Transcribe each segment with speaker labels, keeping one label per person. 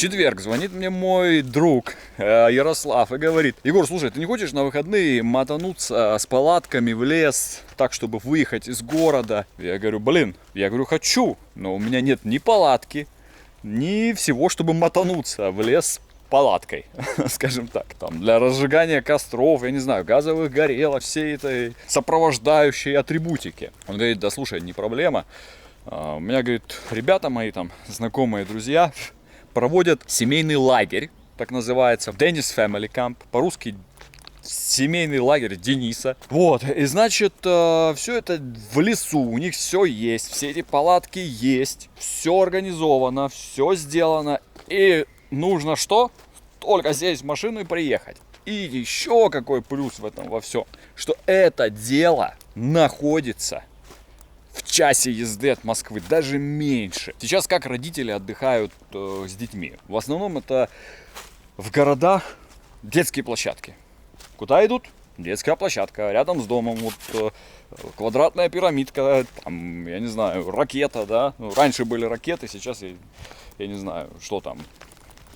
Speaker 1: четверг звонит мне мой друг Ярослав и говорит: Егор, слушай, ты не хочешь на выходные мотануться с палатками в лес, так, чтобы выехать из города? Я говорю, хочу, но у меня нет ни палатки, ни всего, чтобы мотануться в лес палаткой, скажем так, там, для разжигания костров, я не знаю, газовых горелок, всей этой сопровождающей атрибутики. Он говорит: да слушай, не проблема. У меня, говорит, ребята мои там, знакомые, друзья, проводят семейный лагерь, так называется, Dennis Family Camp, по-русски семейный лагерь Дениса. Вот, и значит, все это в лесу, у них все есть, все эти палатки есть, все организовано, все сделано, и нужно что? Только сесть в машину и приехать. И еще какой плюс в этом во всем, что это дело находится в часе езды от Москвы, даже меньше. Сейчас как родители отдыхают с детьми? В основном это в городах детские площадки. Куда идут? Детская площадка рядом с домом. Вот квадратная пирамидка, там, я не знаю, ракета, да. Ну, раньше были ракеты, сейчас я не знаю, что там.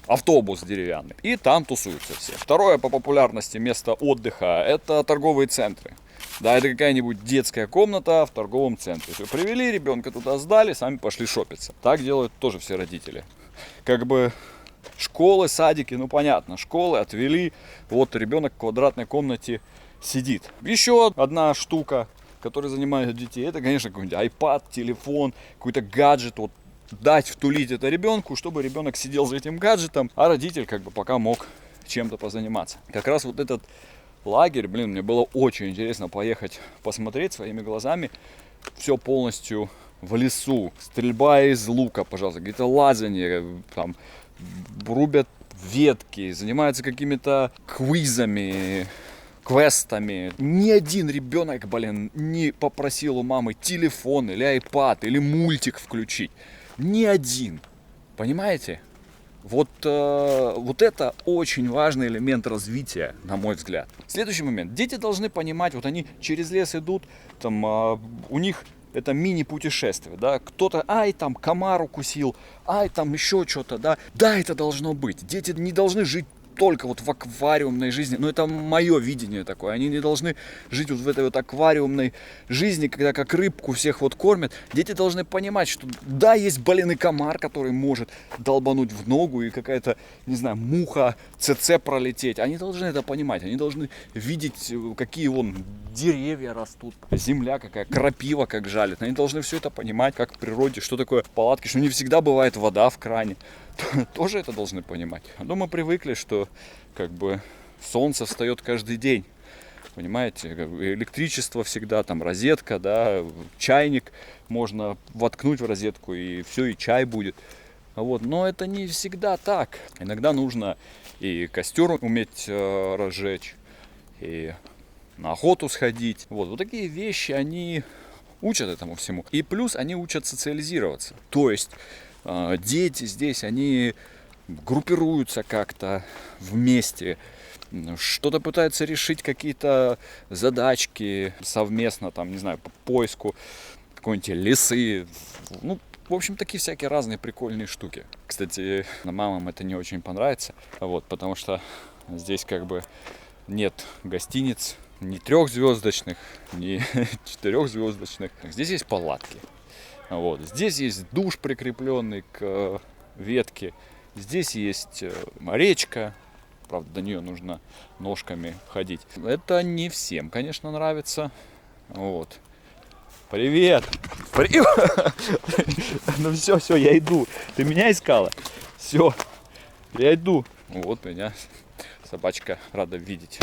Speaker 1: Автобус деревянный. И там тусуются все. Второе по популярности место отдыха — это торговые центры. Да, это какая-нибудь детская комната в торговом центре. Все, привели ребенка туда, сдали, сами пошли шопиться. Так делают тоже все родители. Как бы школы, садики, ну понятно, школы отвели, вот ребенок в квадратной комнате сидит. Еще одна штука, которая занимает детей, это, конечно, какой-нибудь iPad, телефон, какой-то гаджет, вот дать, втулить это ребенку, чтобы ребенок сидел за этим гаджетом, а родитель как бы пока мог чем-то позаниматься. Как раз вот этот лагерь, мне было очень интересно поехать посмотреть своими глазами. Все полностью в лесу, стрельба из лука, пожалуйста, какие-то лазания, там рубят ветки, занимаются какими-то квизами, квестами. Ни один ребенок, не попросил у мамы телефон или iPad или мультик включить. Ни один. Понимаете? Вот это очень важный элемент развития, на мой взгляд. Следующий момент. Дети должны понимать, вот они через лес идут, там у них это мини-путешествие, да, кто-то, там комар укусил, там еще что-то, да. Да, это должно быть. Дети не должны жить только вот в аквариумной жизни, но это мое видение такое, они не должны жить вот в этой вот аквариумной жизни, когда как рыбку всех вот кормят. Дети должны понимать, что да, есть, и комар, который может долбануть в ногу, и какая-то, не знаю, муха, ЦЦ пролететь. Они должны это понимать, они должны видеть, какие вон деревья растут, земля какая, крапива как жалит. Они должны все это понимать, как в природе, что такое палатки, что не всегда бывает вода в кране. Тоже это должны понимать. Но мы привыкли, что как бы солнце встает каждый день. Понимаете, электричество всегда, там розетка, да, чайник можно воткнуть в розетку, и все, и чай будет. Вот. Но это не всегда так. Иногда нужно и костер уметь разжечь, и на охоту сходить. Вот такие вещи, они учат этому всему. И плюс они учат социализироваться. То есть дети здесь, они группируются как-то вместе, что-то пытаются решить, какие-то задачки совместно, там, не знаю, по поиску какой-нибудь лисы. Ну, в общем, такие всякие разные прикольные штуки. Кстати, мамам это не очень понравится, потому что здесь как бы нет гостиниц, ни 3-звездочных, ни 4-звездочных. Здесь есть палатки. Здесь есть душ, прикрепленный к ветке. Здесь есть речка. Правда, до нее нужно ножками ходить. Это не всем, конечно, нравится. Привет! Привет! Ну все, я иду. Ты меня искала? Все, я иду. Меня собачка рада видеть.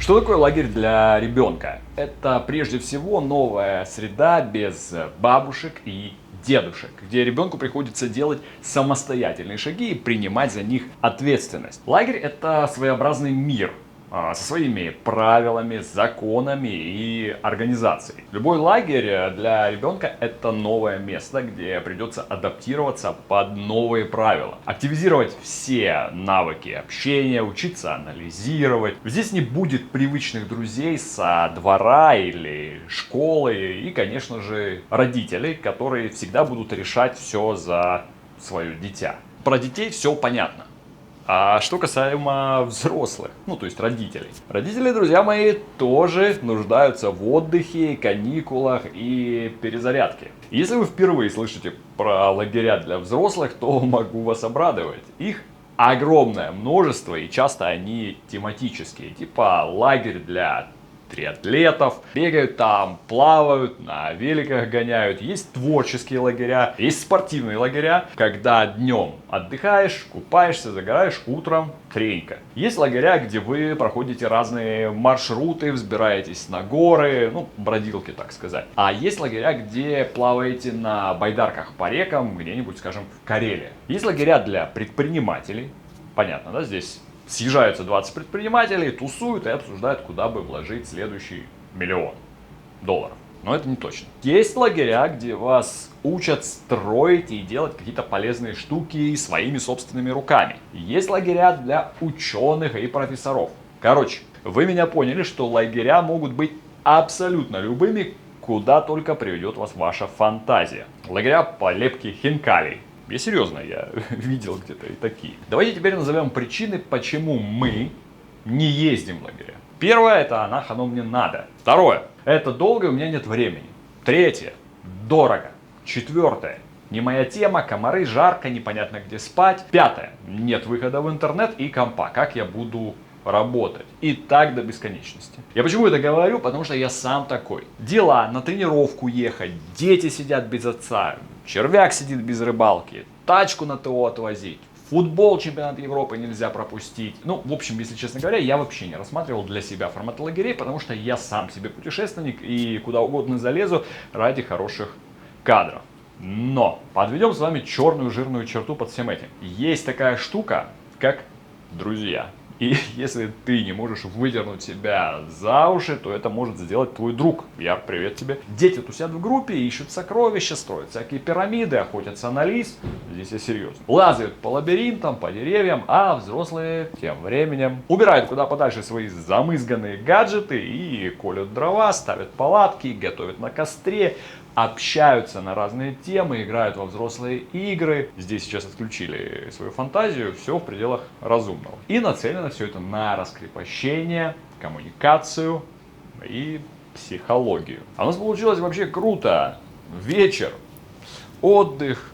Speaker 1: Что такое лагерь для ребенка? Это прежде всего новая среда без бабушек и дедушек, где ребенку приходится делать самостоятельные шаги и принимать за них ответственность. Лагерь — это своеобразный мир со своими правилами, законами и организацией. Любой лагерь для ребенка — это новое место, где придется адаптироваться под новые правила, активизировать все навыки общения, учиться анализировать. Здесь не будет привычных друзей со двора или школы и, конечно же, родителей, которые всегда будут решать все за свое дитя. Про детей все понятно. А что касаемо взрослых, ну то есть родителей. Родители, друзья мои, тоже нуждаются в отдыхе, каникулах и перезарядке. Если вы впервые слышите про лагеря для взрослых, то могу вас обрадовать. Их огромное множество, и часто они тематические. Типа лагерь для триатлетов, бегают там, плавают, на великах гоняют. Есть творческие лагеря, есть спортивные лагеря, когда днем отдыхаешь, купаешься, загораешь, утром тренька. Есть лагеря, где вы проходите разные маршруты, взбираетесь на горы, ну, бродилки, так сказать. А есть лагеря, где плаваете на байдарках по рекам, где-нибудь, скажем, в Карелии. Есть лагеря для предпринимателей, понятно, да, здесь съезжаются 20 предпринимателей, тусуют и обсуждают, куда бы вложить следующий $1 000 000. Но это не точно. Есть лагеря, где вас учат строить и делать какие-то полезные штуки своими собственными руками. Есть лагеря для ученых и профессоров. Короче, вы меня поняли, что лагеря могут быть абсолютно любыми, куда только приведет вас ваша фантазия. Лагеря по лепке хинкалей. Я серьезно, я видел где-то и такие. Давайте теперь назовем причины, почему мы не ездим в лагеря. Первое, это нах оно мне надо. Второе, это долго, у меня нет времени. Третье, дорого. Четвертое, не моя тема, комары, жарко, непонятно где спать. Пятое, нет выхода в интернет и компа. Как я буду работать? И так до бесконечности. Я почему это говорю? Потому что я сам такой. Дела, на тренировку ехать, дети сидят без отца, червяк сидит без рыбалки, тачку на ТО отвозить, футбол чемпионат Европы нельзя пропустить. Ну, в общем, если честно говоря, я вообще не рассматривал для себя формат лагерей, потому что я сам себе путешественник и куда угодно залезу ради хороших кадров. Но подведем с вами черную жирную черту под всем этим. Есть такая штука, как друзья. И если ты не можешь выдернуть себя за уши, то это может сделать твой друг. Яр, привет тебе. Дети тусят в группе, ищут сокровища, строят всякие пирамиды, охотятся на лис. Здесь я серьезно. Лазают по лабиринтам, по деревьям, а взрослые тем временем убирают куда подальше свои замызганные гаджеты и колют дрова, ставят палатки, готовят на костре, общаются на разные темы, играют во взрослые игры. Здесь сейчас отключили свою фантазию, все в пределах разумного. И нацелено все это на раскрепощение, коммуникацию и психологию. А у нас получилось вообще круто. Вечер, отдых,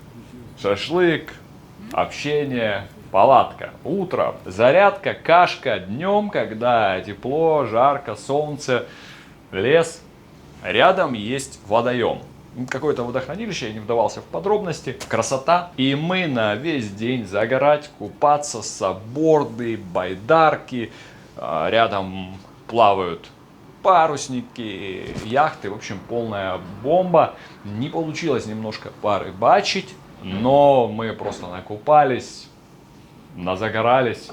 Speaker 1: шашлык, общение, палатка. Утро, зарядка, кашка. Днем, когда тепло, жарко, солнце, лес. Рядом есть водоем. Какое-то водохранилище, я не вдавался в подробности. Красота. И мы на весь день загорать, купаться, сабборды, байдарки. Рядом плавают парусники, яхты. В общем, полная бомба. Не получилось немножко порыбачить, но мы просто накупались, назагорались.